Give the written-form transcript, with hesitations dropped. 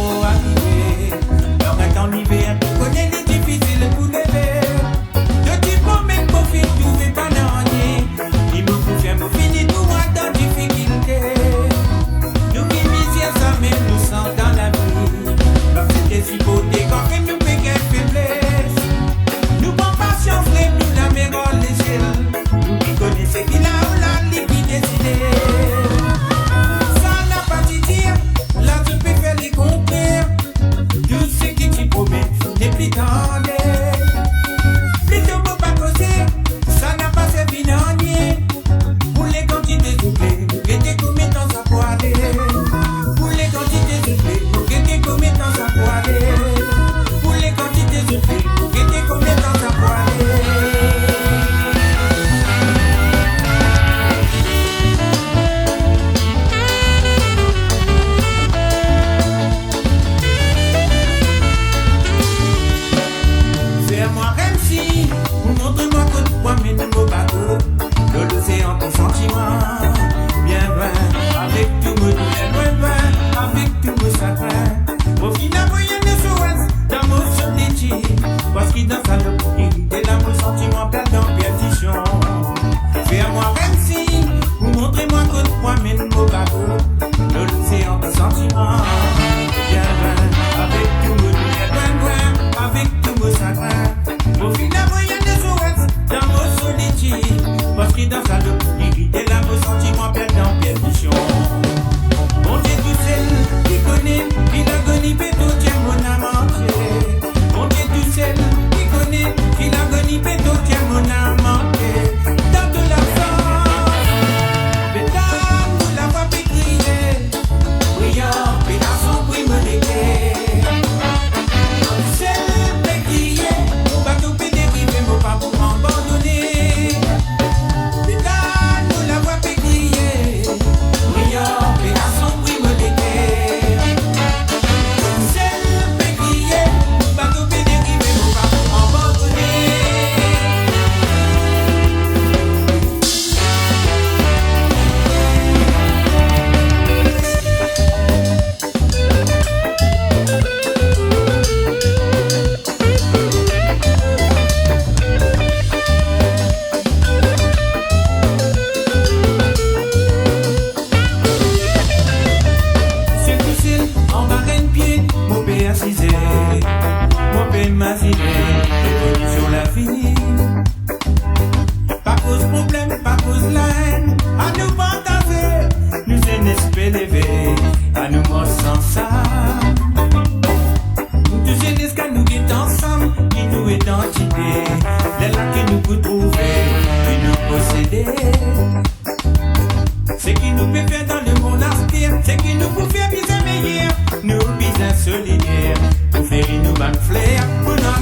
faut arriver. Leur est en hiver, connaît les difficiles pour lever. De type même pour faire tout fait pas n'ennier. Il me faut faire me finir tout moi dans difficulté. Nous qui misère ça même nous sent dans la vie. Leur c'était si beau quand fait nous fait qu'elle faiblesse. Nous prend patience, nous la meilleure l'échelle. Nous qui connaissons qu'il a ou la liquide décidée. Ça n'a pas de dire, là tu peux faire les compères. Tout ce qui t'y promet, n'est plus tendé. Plutôt pour pas causer, ça n'a pas servi d'ennier. Pour les quantités doublées, vous guettez combien de temps ça peut aller. Pour les quantités doublées, vous guettez combien de temps ça peut aller. Pour les quantités doublées, vous guettez combien de temps ça peut aller. Fais-moi MC, montre-moi que toi mets de mots bateaux. De l'océan ton sentiment, bien loin, avec tout mon douleur, loin, avec tout mon chagrin. Au final, voyez le souhait dans mon solitude, parce qu'il dans sa localité, dans mon sentiment perdant perdition. Fais-moi MC, montrez-moi que toi mets de mots bateaux. De l'océan ton sentiment, bien loin, avec tout mon douleur, loin, avec tout mon chagrin. Au final, voyez le souhait dans mon solitude, parce qu'il dans sa localité, là mon sentiment perdant perdition. Mon Dieu tout seul qui connaît, qui l'agonie péto tient mon âme entière. Mon Dieu tout seul qui connaît, qui l'agonie péto tient mon âme entière. Dans de la force, mesdames, nous la voix pétrier. Brillant, pédaçon, brille me l'éclair. Seul pétrier, mon bateau peut dériver, mon pas pour m'abandonner. Mesdames, nous la voix pétrier. Brillant, pédaçon, brille me l'éclair. Seul pétrier, mon bateau peut dériver, mon pas pour m'abandonner. C'est difficile, en barène pied, mon père assisé, mon père m'imaginé, revenu sur la vie. Pas cause problème, pas cause laine, à nous partager, nous c'est l'élever, à nous mort sans ça. Nous jeunesse qu'à nous guette ensemble, qui nous identité, les là qui nous peut trouver, qui nous posséder. C'est qui nous peut faire dans le monde aspire, c'est qui nous peut faire bien meilleur, nous bien solidaires, pour faire nous ban flair, pour nous